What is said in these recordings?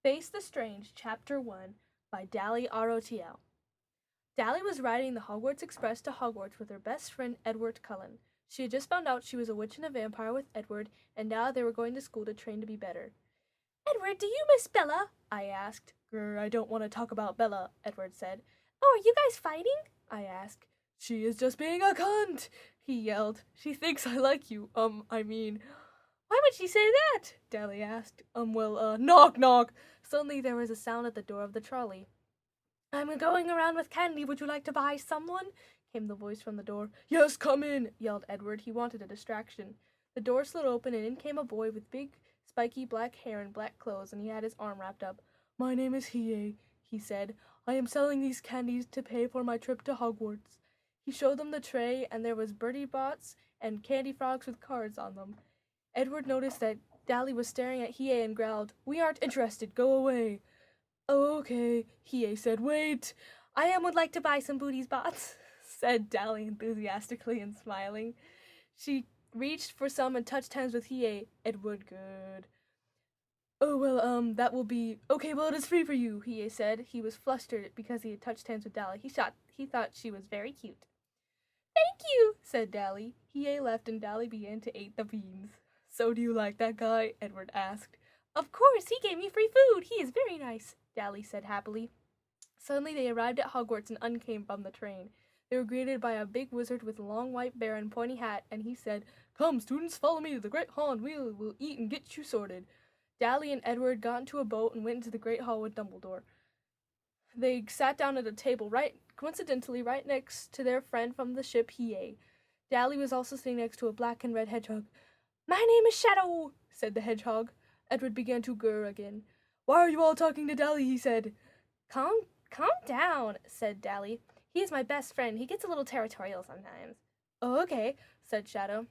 FaCe the Strange, Chapter 1 by ThE Rotl. ThE was riding the Hogwarts Express to Hogwarts with her best friend Edward Cullen. She had just found out she was a witch and a vampire with Edward, and now they were going to school to train to be better. "Edward, do you miss Bella?" I asked. "Grr, I don't want to talk about Bella," Edward said. "Oh, are you guys fighting?" I asked. "She is just being a cunt," he yelled. "She thinks I like you, Why would she say that?" ThE asked. Knock, knock. Suddenly there was a sound at the door of the trolley. "I'm going around with candy. Would you like to buy someone?" came the voice from the door. "Yes, come in," yelled Edward. He wanted a distraction. The door slid open and in came a boy with big, spiky black hair and black clothes, and he had his arm wrapped up. "My name is ThE," he said. "I am selling these candies to pay for my trip to Hogwarts." He showed them the tray, and there was Bertie Bott's and candy frogs with cards on them. Edward noticed that ThE was staring at ThE and growled, "We aren't interested. Go away." "Oh, okay," ThE said. "Wait. I would like to buy some Booty's Bots," said ThE enthusiastically and smiling. She reached for some and touched hands with ThE. Edward, good. "Oh, that will be... Okay, well, it is free for you," ThE said. He was flustered because he had touched hands with ThE. He thought she was very cute. "Thank you," said ThE. ThE left and ThE began to eat the beans. "So do you like that guy?" Edward asked. "Of course, he gave me free food. He is very nice," ThE said happily. Suddenly they arrived at Hogwarts and uncame from the train. They were greeted by a big wizard with a long white bear and pointy hat, and he said, "Come, students, follow me to the Great Hall and we'll eat and get you sorted." ThE and Edward got into a boat and went into the Great Hall with Dumbledore. They sat down at a table coincidentally right next to their friend from the ship, ThE. ThE was also sitting next to a black and red hedgehog. "My name is Shadow," said the hedgehog. Edward began to gurr again. "Why are you all talking to ThE?" he said. Calm down," said ThE. "He is my best friend. He gets a little territorial sometimes." "Oh, okay," said Shadow.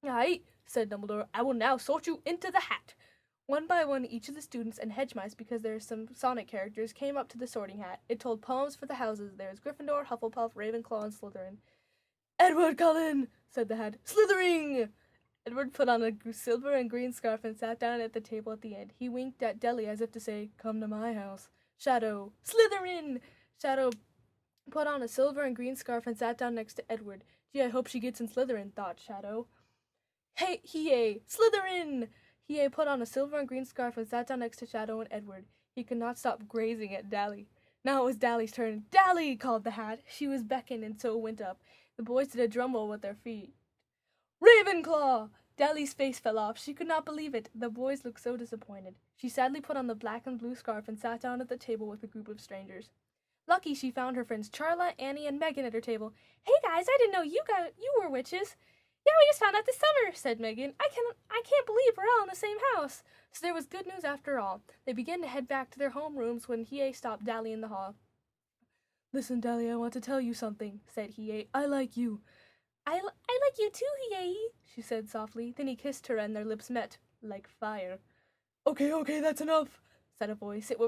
"Aye," said Dumbledore. "I will now sort you into the hat." One by one, each of the students and hedge mice, because there are some Sonic characters, came up to the sorting hat. It told poems for the houses. There was Gryffindor, Hufflepuff, Ravenclaw, and Slytherin. "Edward Cullen," said the hat. "Slithering!" Edward put on a silver and green scarf and sat down at the table at the end. He winked at ThE as if to say, "Come to my house." Shadow. "Slytherin!" Shadow put on a silver and green scarf and sat down next to Edward. "Gee, I hope she gets in Slytherin," thought Shadow. "Hey, ThE! Slytherin!" ThE put on a silver and green scarf and sat down next to Shadow and Edward. He could not stop grazing at ThE. Now it was ThE's turn. "ThE!" called the hat. She was beckoned and so went up. The boys did a drum roll with their feet. "Ravenclaw!" ThE's face fell off. She could not believe it. The boys looked so disappointed. She sadly put on the black and blue scarf and sat down at the table with a group of strangers. Lucky she found her friends Charla, Annie, and Megan at her table. "Hey guys, I didn't know you were witches." "Yeah, we just found out this summer," said Megan. I can't believe we're all in the same house." So there was good news after all. They began to head back to their home rooms when ThE stopped ThE in the hall. "Listen, ThE, I want to tell you something," said ThE. "I like you." I like you too, ThE, she said softly. Then he kissed her and their lips met, like fire. Okay, that's enough," said a voice. It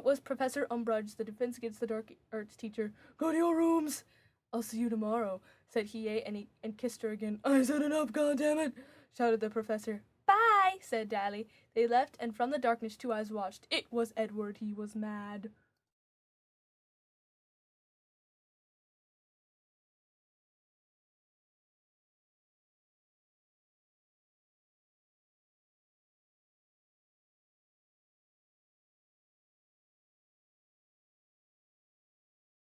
was Professor Umbridge, the Defense Against the Dark Arts teacher. "Go to your rooms." "I'll see you tomorrow," said ThE, and kissed her again. "I said enough, goddammit," shouted the professor. "Bye," said ThE. They left, and from the darkness 2 eyes watched. It was Edward. He was mad.